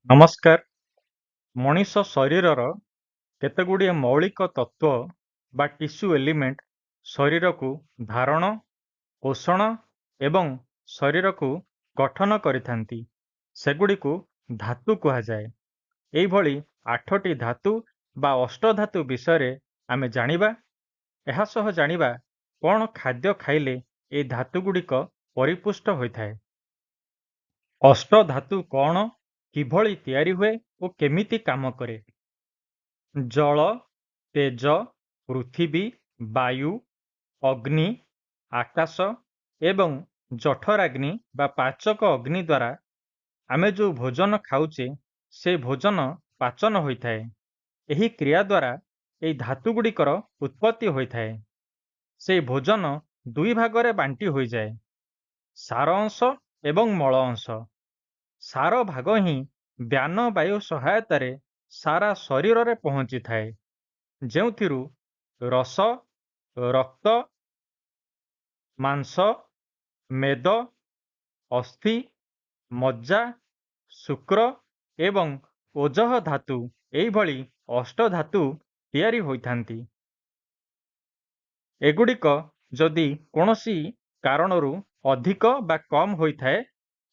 ନମସ୍କାର। ମଣିଷ ଶରୀରର କେତେଗୁଡ଼ିଏ ମୌଳିକ ତତ୍ତ୍ୱ ବା ଟିସ୍ୟୁ ଏଲିମେଣ୍ଟ ଶରୀରକୁ ଧାରଣ, ପୋଷଣ ଏବଂ ଶରୀରକୁ ଗଠନ କରିଥାନ୍ତି। ସେଗୁଡ଼ିକୁ ଧାତୁ କୁହାଯାଏ। ଏହିଭଳି 8ଟି ଧାତୁ ବା ଅଷ୍ଟଧାତୁ ବିଷୟରେ ଆମେ ଜାଣିବା। ଏହା ସହ ଜାଣିବା କ'ଣ ଖାଦ୍ୟ ଖାଇଲେ ଏହି ଧାତୁଗୁଡ଼ିକ ପରିପୁଷ୍ଟ ହୋଇଥାଏ। ଅଷ୍ଟଧାତୁ କ'ଣ, କିଭଳି ତିଆରି ହୁଏ ଓ କେମିତି କାମ କରେ? ଜଳ, ତେଜ, ପୃଥିବୀ, ବାୟୁ, ଅଗ୍ନି, ଆକାଶ ଏବଂ ଜଠରାଗ୍ନି ବା ପାଚକ ଅଗ୍ନି ଦ୍ୱାରା ଆମେ ଯେଉଁ ଭୋଜନ ଖାଉଛେ ସେ ଭୋଜନ ପାଚନ ହୋଇଥାଏ। ଏହି କ୍ରିୟା ଦ୍ୱାରା ଏହି ଧାତୁଗୁଡ଼ିକର ଉତ୍ପତ୍ତି ହୋଇଥାଏ। ସେହି ଭୋଜନ ଦୁଇ ଭାଗରେ ବାଣ୍ଟି ହୋଇଯାଏ, ସାର ଅଂଶ ଏବଂ ମଳ ଅଂଶ। ସାର ଭାଗ ହିଁ ବ୍ୟାନ ବାୟୁ ସହାୟତାରେ ସାରା ଶରୀରରେ ପହଞ୍ଚିଥାଏ, ଯେଉଁଥିରୁ ରସ, ରକ୍ତ, ମାଂସ, ମେଦ, ଅସ୍ଥି, ମଜ୍ଜା, ଶୁକ୍ର ଏବଂ ଓଜଃ ଧାତୁ ଏହିଭଳି ଅଷ୍ଟଧାତୁ ତିଆରି ହୋଇଥାନ୍ତି। ଏଗୁଡ଼ିକ ଯଦି କୌଣସି କାରଣରୁ ଅଧିକ ବା କମ୍ ହୋଇଥାଏ,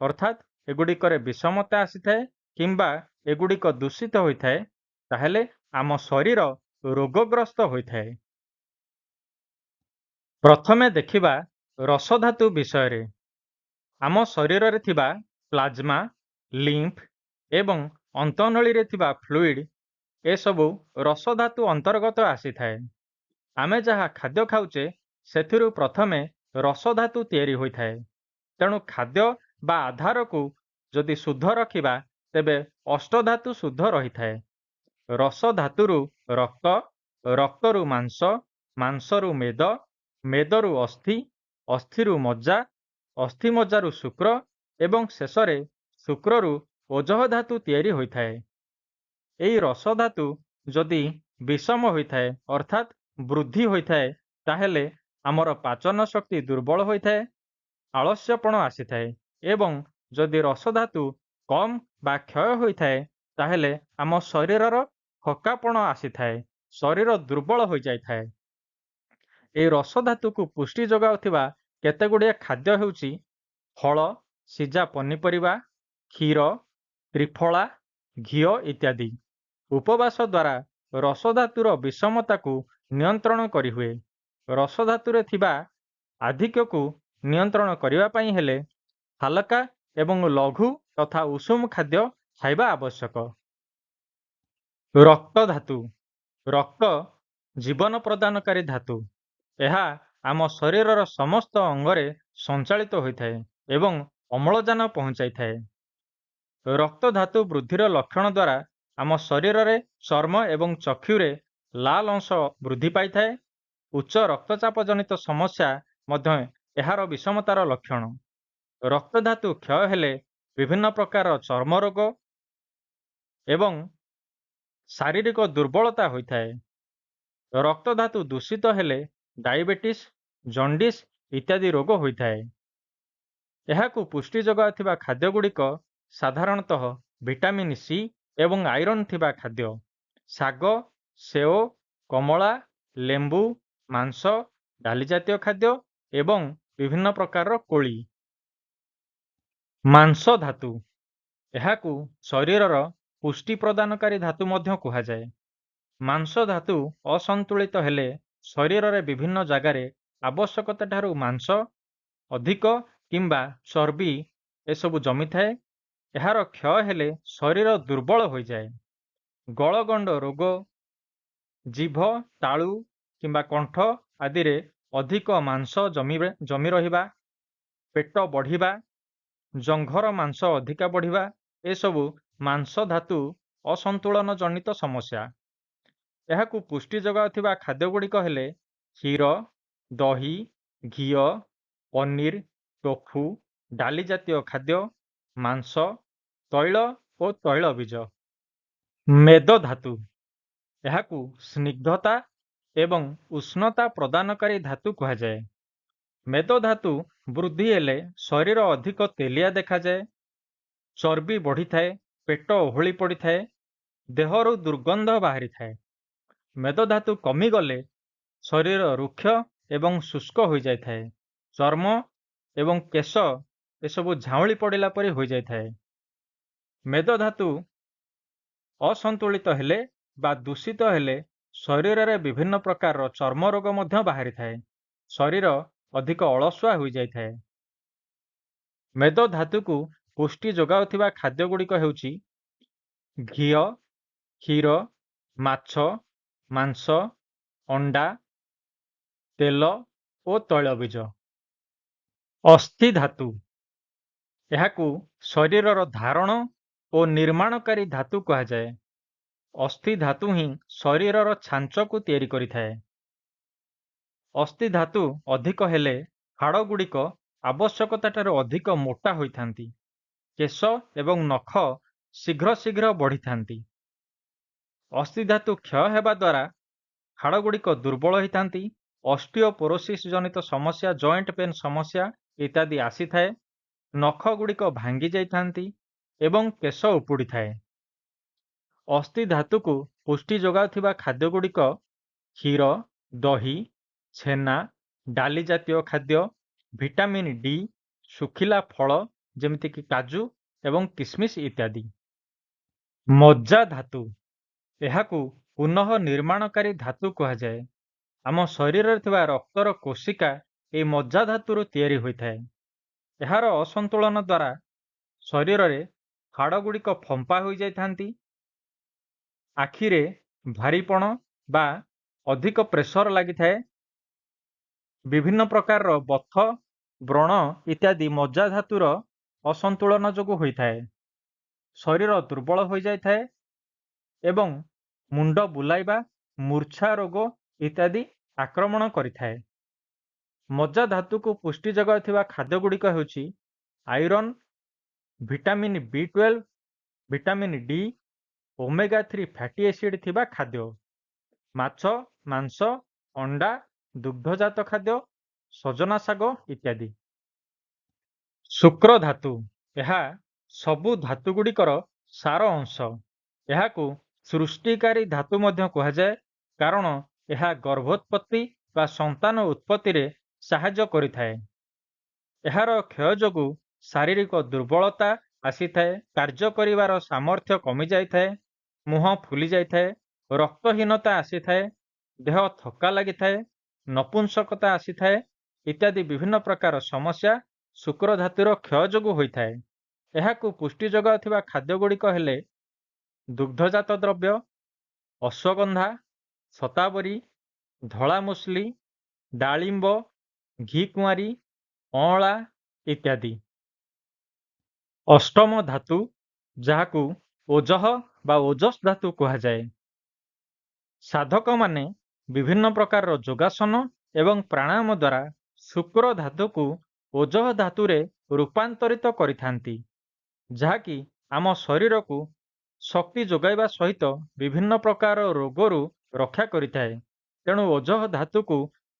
ଅର୍ଥାତ୍ ଏଗୁଡ଼ିକରେ ବିଷମତା ଆସିଥାଏ କିମ୍ବା ଏଗୁଡ଼ିକ ଦୂଷିତ ହୋଇଥାଏ, ତାହେଲେ ଆମ ଶରୀର ରୋଗଗ୍ରସ୍ତ ହୋଇଥାଏ। ପ୍ରଥମେ ଦେଖିବା ରସଧାତୁ ବିଷୟରେ। ଆମ ଶରୀରରେ ଥିବା ପ୍ଲାଜମା, ଲିମ୍ଫ ଏବଂ ଅନ୍ତନଳୀରେ ଥିବା ଫ୍ଲୁଇଡ୍ ଏସବୁ ରସଧାତୁ ଅନ୍ତର୍ଗତ ଆସିଥାଏ। ଆମେ ଯାହା ଖାଦ୍ୟ ଖାଉଛେ ସେଥିରୁ ପ୍ରଥମେ ରସଧାତୁ ତିଆରି ହୋଇଥାଏ। ତେଣୁ ଖାଦ୍ୟ ବା ଆଧାରକୁ ଯଦି ଶୁଦ୍ଧ ରଖିବା ତେବେ ଅଷ୍ଟଧାତୁ ଶୁଦ୍ଧ ରହିଥାଏ। ରସଧାତୁରୁ ରକ୍ତ, ରକ୍ତରୁ ମାଂସ, ମାଂସରୁ ମେଦ, ମେଦରୁ ଅସ୍ଥି, ଅସ୍ଥିରୁ ମଜ୍ଜା, ଅସ୍ଥିମଜ୍ଜାରୁ ଶୁକ୍ର ଏବଂ ଶେଷରେ ଶୁକ୍ରରୁ ଓଜଃ ଧାତୁ ତିଆରି ହୋଇଥାଏ। ଏହି ରସଧାତୁ ଯଦି ବିଷମ ହୋଇଥାଏ, ଅର୍ଥାତ୍ ବୃଦ୍ଧି ହୋଇଥାଏ, ତାହେଲେ ଆମର ପାଚନ ଶକ୍ତି ଦୁର୍ବଳ ହୋଇଥାଏ, ଆଳସ୍ୟପଣ ଆସିଥାଏ ଏବଂ ଯଦି ରସଧାତୁ କମ୍ ବା କ୍ଷୟ ହୋଇଥାଏ, ତାହେଲେ ଆମ ଶରୀରର ଥକାପଣ ଆସିଥାଏ, ଶରୀର ଦୁର୍ବଳ ହୋଇଯାଇଥାଏ। ଏହି ରସଧାତୁକୁ ପୁଷ୍ଟି ଯୋଗାଉଥିବା କେତେଗୁଡ଼ିଏ ଖାଦ୍ୟ ହେଉଛି ଫଳ, ସିଝା ପନିପରିବା, କ୍ଷୀର, ତ୍ରିଫଳା, ଘିଅ ଇତ୍ୟାଦି। ଉପବାସ ଦ୍ୱାରା ରସଧାତୁର ବିଷମତାକୁ ନିୟନ୍ତ୍ରଣ କରିହୁଏ। ରସଧାତୁରେ ଥିବା ଆଧିକ୍ୟକୁ ନିୟନ୍ତ୍ରଣ କରିବା ପାଇଁ ହେଲେ ହାଲକା ଏବଂ ଲଘୁ ତଥା ଉଷୁମ ଖାଦ୍ୟ ଖାଇବା ଆବଶ୍ୟକ। ରକ୍ତ ଧାତୁ। ରକ୍ତ ଜୀବନ ପ୍ରଦାନକାରୀ ଧାତୁ। ଏହା ଆମ ଶରୀରର ସମସ୍ତ ଅଙ୍ଗରେ ସଞ୍ଚାଳିତ ହୋଇଥାଏ ଏବଂ ଅମ୍ଳଜାନ ପହଞ୍ଚାଇଥାଏ। ରକ୍ତ ଧାତୁ ବୃଦ୍ଧିର ଲକ୍ଷଣ ଦ୍ୱାରା ଆମ ଶରୀରରେ ଚର୍ମ ଏବଂ ଚକ୍ଷୁରେ ଲାଲ ଅଂଶ ବୃଦ୍ଧି ପାଇଥାଏ। ଉଚ୍ଚ ରକ୍ତଚାପ ଜନିତ ସମସ୍ୟା ମଧ୍ୟ ଏହାର ବିଷମତାର ଲକ୍ଷଣ। ରକ୍ତ ଧାତୁ କ୍ଷୟ ହେଲେ ବିଭିନ୍ନ ପ୍ରକାର ଚର୍ମ ରୋଗ ଏବଂ ଶାରୀରିକ ଦୁର୍ବଳତା ହୋଇଥାଏ। ରକ୍ତ ଧାତୁ ଦୂଷିତ ହେଲେ ଡାଇବେଟିସ୍, ଜଣ୍ଡିସ୍ ଇତ୍ୟାଦି ରୋଗ ହୋଇଥାଏ। ଏହାକୁ ପୁଷ୍ଟି ଯୋଗାଉଥିବା ଖାଦ୍ୟଗୁଡ଼ିକ ସାଧାରଣତଃ ଭିଟାମିନ୍ ସି ଏବଂ ଆଇରନ୍ ଥିବା ଖାଦ୍ୟ। ଶାଗ, ସେଓ, କମଳା, ଲେମ୍ବୁ, ମାଂସ, ଡାଲି ଜାତୀୟ ଖାଦ୍ୟ ଏବଂ ବିଭିନ୍ନ ପ୍ରକାରର କୋଳି। ମାଂସ ଧାତୁ। ଏହାକୁ ଶରୀରର ପୁଷ୍ଟି ପ୍ରଦାନକାରୀ ଧାତୁ ମଧ୍ୟ କୁହାଯାଏ। ମାଂସ ଧାତୁ ଅସନ୍ତୁଳିତ ହେଲେ ଶରୀରରେ ବିଭିନ୍ନ ଜାଗାରେ ଆବଶ୍ୟକତାଠାରୁ ମାଂସ ଅଧିକ କିମ୍ବା ଚର୍ବି ଏସବୁ ଜମିଥାଏ। ଏହାର କ୍ଷୟ ହେଲେ ଶରୀର ଦୁର୍ବଳ ହୋଇଯାଏ। ଗଳଗଣ୍ଡ ରୋଗ, ଜିଭ, ତାଳୁ କିମ୍ବା କଣ୍ଠ ଆଦିରେ ଅଧିକ ମାଂସ ଜମି ରହିବା, ପେଟ ବଢ଼ିବା, ଜଙ୍ଘର ମାଂସ ଅଧିକା ବଢ଼ିବା ଏସବୁ ମାଂସ ଧାତୁ ଅସନ୍ତୁଳନ ଜନିତ ସମସ୍ୟା। ଏହାକୁ ପୁଷ୍ଟି ଯୋଗାଉଥିବା ଖାଦ୍ୟଗୁଡ଼ିକ ହେଲେ କ୍ଷୀର, ଦହି, ଘିଅ, ପନିର, ଟୋଫୁ, ଡାଲି ଜାତୀୟ ଖାଦ୍ୟ, ମାଂସ, ତୈଳ ଓ ତୈଳବୀଜ। ମେଦ ଧାତୁ। ଏହାକୁ ସ୍ନିଗ୍ଧତା ଏବଂ ଉଷ୍ଣତା ପ୍ରଦାନକାରୀ ଧାତୁ କୁହାଯାଏ। ମେଦ ଧାତୁ ବୃଦ୍ଧି ହେଲେ ଶରୀର ଅଧିକ ତେଲିଆ ଦେଖାଯାଏ, ଚର୍ବି ବଢ଼ିଥାଏ ପେଟ ଓହଳି ପଡ଼ିଥାଏ, ଦେହରୁ ଦୁର୍ଗନ୍ଧ ବାହାରିଥାଏ। ମେଦଧାତୁ କମିଗଲେ ଶରୀର ରୁକ୍ଷ ଏବଂ ଶୁଷ୍କ ହୋଇଯାଇଥାଏ। ଚର୍ମ ଏବଂ କେଶ ଏସବୁ ଝାଉଁଳି ପଡ଼ିଲା ପରି ହୋଇଯାଇଥାଏ। ମେଦଧାତୁ ଅସନ୍ତୁଳିତ ହେଲେ ବା ଦୂଷିତ ହେଲେ ଶରୀରରେ ବିଭିନ୍ନ ପ୍ରକାରର ଚର୍ମ ରୋଗ ମଧ୍ୟ ବାହାରିଥାଏ। ଶରୀର ଅଧିକ ଅଳସୁଆ ହୋଇଯାଇଥାଏ। ମେଦ ଧାତୁକୁ ପୁଷ୍ଟି ଯୋଗାଉଥିବା ଖାଦ୍ୟଗୁଡ଼ିକ ହେଉଛି ଘିଅ, କ୍ଷୀର, ମାଛ, ମାଂସ, ଅଣ୍ଡା, ତେଲ ଓ ତୈଳବୀଜ। ଅସ୍ଥି ଧାତୁ ଏହାକୁ ଶରୀରର ଧାରଣ ଓ ନିର୍ମାଣକାରୀ ଧାତୁ କୁହାଯାଏ। ଅସ୍ଥି ଧାତୁ ହିଁ ଶରୀରର ଛାଞ୍ଚକୁ ତିଆରି କରିଥାଏ। ଅସ୍ଥି ଧାତୁ ଅଧିକ ହେଲେ ହାଡ଼ଗୁଡ଼ିକ ଆବଶ୍ୟକତାଠାରୁ ଅଧିକ ମୋଟା ହୋଇଥାନ୍ତି। କେଶ ଏବଂ ନଖ ଶୀଘ୍ର ଶୀଘ୍ର ବଢ଼ିଥାନ୍ତି। ଅସ୍ଥି ଧାତୁ କ୍ଷୟ ହେବା ଦ୍ୱାରା ହାଡ଼ଗୁଡ଼ିକ ଦୁର୍ବଳ ହୋଇଥାନ୍ତି। ଅଷ୍ଟିଓପୋରୋସିସ୍ ଜନିତ ସମସ୍ୟା, ଜଏଣ୍ଟ ପେନ୍ ସମସ୍ୟା ଇତ୍ୟାଦି ଆସିଥାଏ। ନଖଗୁଡ଼ିକ ଭାଙ୍ଗି ଯାଇଥାନ୍ତି ଏବଂ କେଶ ଉପୁଡ଼ିଥାଏ। ଅସ୍ଥି ଧାତୁକୁ ପୁଷ୍ଟି ଯୋଗାଉଥିବା ଖାଦ୍ୟଗୁଡ଼ିକ କ୍ଷୀର, ଦହି, ଛେନା, ଡାଲି ଜାତୀୟ ଖାଦ୍ୟ, ଭିଟାମିନ୍ ଡି, ଶୁଖିଲା ଫଳ ଯେମିତିକି କାଜୁ ଏବଂ କିସମିସ୍ ଇତ୍ୟାଦି। ମଜ୍ଜା ଧାତୁ ଏହାକୁ ପୁନଃ ନିର୍ମାଣକାରୀ ଧାତୁ କୁହାଯାଏ। ଆମ ଶରୀରରେ ଥିବା ରକ୍ତର କୋଶିକା ଏହି ମଜ୍ଜା ଧାତୁରୁ ତିଆରି ହୋଇଥାଏ। ଏହାର ଅସନ୍ତୁଳନ ଦ୍ୱାରା ଶରୀରରେ ହାଡ଼ଗୁଡ଼ିକ ଫମ୍ପା ହୋଇଯାଇଥାନ୍ତି। ଆଖିରେ ଭାରିପଣ ବା ଅଧିକ ପ୍ରେସର ଲାଗିଥାଏ। ବିଭିନ୍ନ ପ୍ରକାରର ବଥ, ବ୍ରଣ ଇତ୍ୟାଦି ମଜ୍ଜା ଧାତୁର ଅସନ୍ତୁଳନ ଯୋଗୁଁ ହୋଇଥାଏ। ଶରୀର ଦୁର୍ବଳ ହୋଇଯାଇଥାଏ ଏବଂ ମୁଣ୍ଡ ବୁଲାଇବା, ମୂର୍ଚ୍ଛା ରୋଗ ଇତ୍ୟାଦି ଆକ୍ରମଣ କରିଥାଏ। ମଜ୍ଜା ଧାତୁକୁ ପୁଷ୍ଟି ଯୋଗାଉଥିବା ଖାଦ୍ୟଗୁଡ଼ିକ ହେଉଛି iron, vitamin B12, vitamin D, omega 3 fatty acid ଥିବା ଖାଦ୍ୟ, ମାଛ, ମାଂସ, ଅଣ୍ଡା, ଦୁଗ୍ଧଜାତ ଖାଦ୍ୟ, ସଜନା ଶାଗ ଇତ୍ୟାଦି। ଶୁକ୍ର ଧାତୁ ଏହା ସବୁ ଧାତୁଗୁଡ଼ିକର ସାର ଅଂଶ। ଏହାକୁ ସୃଷ୍ଟିକାରୀ ଧାତୁ ମଧ୍ୟ କୁହାଯାଏ, କାରଣ ଏହା ଗର୍ଭୋତ୍ପତ୍ତି ବା ସନ୍ତାନ ଉତ୍ପତ୍ତିରେ ସାହାଯ୍ୟ କରିଥାଏ। ଏହାର କ୍ଷୟ ଯୋଗୁଁ ଶାରୀରିକ ଦୁର୍ବଳତା ଆସିଥାଏ, କାର୍ଯ୍ୟ କରିବାର ସାମର୍ଥ୍ୟ କମିଯାଇଥାଏ, ମୁହଁ ଫୁଲି ଯାଇଥାଏ, ରକ୍ତହୀନତା ଆସିଥାଏ, ଦେହ ଥକ୍କା ଲାଗିଥାଏ, ନପୁଂସକତା ଆସିଥାଏ ଇତ୍ୟାଦି ବିଭିନ୍ନ ପ୍ରକାର ସମସ୍ୟା ଶୁକ୍ର ଧାତୁର କ୍ଷୟ ଯୋଗୁଁ ହୋଇଥାଏ। ଏହାକୁ ପୁଷ୍ଟି ଯୋଗାଉଥିବା ଖାଦ୍ୟଗୁଡ଼ିକ ହେଲେ ଦୁଗ୍ଧଜାତ ଦ୍ରବ୍ୟ, ଅଶ୍ୱଗନ୍ଧା, ଶତାବରୀ, ଧଳା ମୁସଲି, ଡାଳିମ୍ବ, ଘିକୁଆଁରୀ, ଅଁଳା ଇତ୍ୟାଦି। ଅଷ୍ଟମ ଧାତୁ ଯାହାକୁ ଓଜଃ ବା ଓଜସ୍ ଧାତୁ କୁହାଯାଏ। ସାଧକମାନେ ବିଭିନ୍ନ ପ୍ରକାରର ଯୋଗାସନ ଏବଂ ପ୍ରାଣାୟାମ ଦ୍ୱାରା ଶୁକ୍ର ଧାତୁକୁ ଓଜଃ ଧାତୁରେ ରୂପାନ୍ତରିତ କରିଥାନ୍ତି, ଯାହାକି ଆମ ଶରୀରକୁ ଶକ୍ତି ଯୋଗାଇବା ସହିତ ବିଭିନ୍ନ ପ୍ରକାର ରୋଗରୁ ରକ୍ଷା କରିଥାଏ। ତେଣୁ ଓଜଃ ଧାତୁକୁ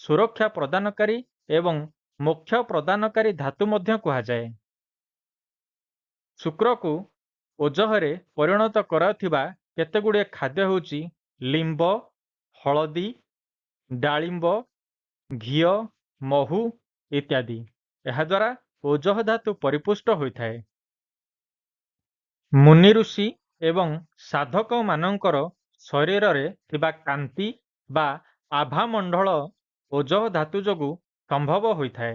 ସୁରକ୍ଷା ପ୍ରଦାନକାରୀ ଏବଂ ମୋକ୍ଷ ପ୍ରଦାନକାରୀ ଧାତୁ ମଧ୍ୟ କୁହାଯାଏ। ଶୁକ୍ରକୁ ଓଜହରେ ପରିଣତ କରାଉଥିବା କେତେଗୁଡ଼ିଏ ଖାଦ୍ୟ ହେଉଛି ଲିମ୍ବ, ହଳଦୀ, ଡାଳିମ୍ବ, ଘିଅ, ମହୁ ଇତ୍ୟାଦି। ଏହାଦ୍ୱାରା ଓଜଃ ଧାତୁ ପରିପୁଷ୍ଟ ହୋଇଥାଏ। ମୁନି ଋଷି ଏବଂ ସାଧକମାନଙ୍କର ଶରୀରରେ ଥିବା କାନ୍ତି ବା ଆଭାମଣ୍ଡଳ ଓଜଃ ଧାତୁ ଯୋଗୁଁ ସମ୍ଭବ ହୋଇଥାଏ।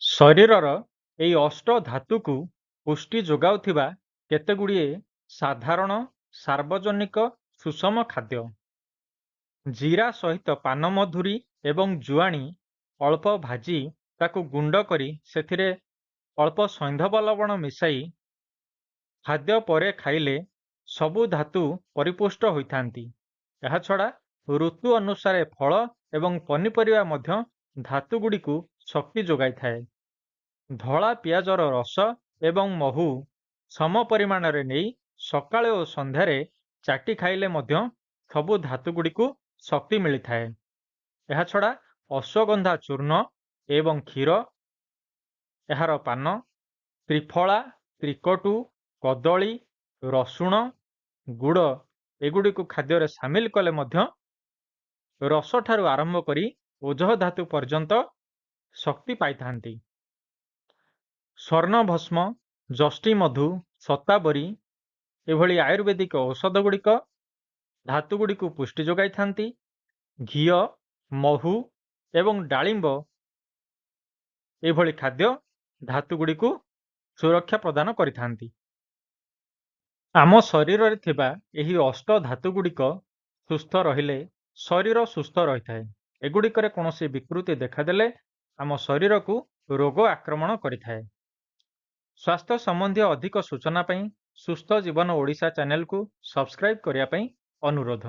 ଶରୀରର ଏହି ଅଷ୍ଟ ଧାତୁକୁ ପୁଷ୍ଟି ଯୋଗାଉଥିବା କେତେଗୁଡ଼ିଏ ସାଧାରଣ ସାର୍ବଜନିକ ସୁଷମ ଖାଦ୍ୟ। ଜିରା ସହିତ ପାନମଧୁରୀ ଏବଂ ଜୁଆଣି ଅଳ୍ପ ଭାଜି ତାକୁ ଗୁଣ୍ଡ କରି ସେଥିରେ ଅଳ୍ପ ସୈନ୍ଧବ ଲବଣ ମିଶାଇ ଖାଦ୍ୟ ପରେ ଖାଇଲେ ସବୁ ଧାତୁ ପରିପୁଷ୍ଟ ହୋଇଥାନ୍ତି। ଏହାଛଡ଼ା ଋତୁ ଅନୁସାରେ ଫଳ ଏବଂ ପନିପରିବା ମଧ୍ୟ ଧାତୁଗୁଡ଼ିକୁ ଶକ୍ତି ଯୋଗାଇଥାଏ। ଧଳା ପିଆଜର ରସ ଏବଂ ମହୁ ସମ ପରିମାଣରେ ନେଇ ସକାଳେ ଓ ସନ୍ଧ୍ୟାରେ ଚାଟି ଖାଇଲେ ମଧ୍ୟ ସବୁ ଧାତୁଗୁଡ଼ିକୁ ଶକ୍ତି ମିଳିଥାଏ। ଏହାଛଡ଼ା ଅଶ୍ୱଗନ୍ଧା ଚୂର୍ଣ୍ଣ ଏବଂ କ୍ଷୀର, ଏହାର ପାନ, ତ୍ରିଫଳା, ତ୍ରିକଟୁ, କଦଳୀ ରସୁଣ, ଗୁଡ଼ ଏଗୁଡ଼ିକୁ ଖାଦ୍ୟରେ ସାମିଲ କଲେ ମଧ୍ୟ ରସଠାରୁ ଆରମ୍ଭ କରି ଓଜଃ ଧାତୁ ପର୍ଯ୍ୟନ୍ତ ଶକ୍ତି ପାଇଥାନ୍ତି। ସ୍ୱର୍ଣ୍ଣଭସ୍ମ, ଯଷ୍ଟିମଧୁ, ଶତାବରୀ ଏଭଳି ଆୟୁର୍ବେଦିକ ଔଷଧଗୁଡ଼ିକ ଧାତୁଗୁଡ଼ିକୁ ପୁଷ୍ଟି ଯୋଗାଇଥାନ୍ତି। ଘିଅ, ମହୁ ଏବଂ ଡାଳିମ୍ବ ଏଭଳି ଖାଦ୍ୟ ଧାତୁଗୁଡ଼ିକୁ ସୁରକ୍ଷା ପ୍ରଦାନ କରିଥାନ୍ତି। ଆମ ଶରୀରରେ ଥିବା ଏହି ଅଷ୍ଟ ଧାତୁଗୁଡ଼ିକ ସୁସ୍ଥ ରହିଲେ ଶରୀର ସୁସ୍ଥ ରହିଥାଏ। ଏଗୁଡ଼ିକରେ କୌଣସି ବିକୃତି ଦେଖାଦେଲେ ଆମ ଶରୀରକୁ ରୋଗ ଆକ୍ରମଣ କରିଥାଏ। ସ୍ୱାସ୍ଥ୍ୟ ସମ୍ବନ୍ଧୀୟ ଅଧିକ ସୂଚନା ପାଇଁ ସୁସ୍ଥ ଜୀବନ ଓଡ଼ିଶା ଚ୍ୟାନେଲକୁ ସବସ୍କ୍ରାଇବ୍ କରିବା ପାଇଁ ଅନୁରୋଧ।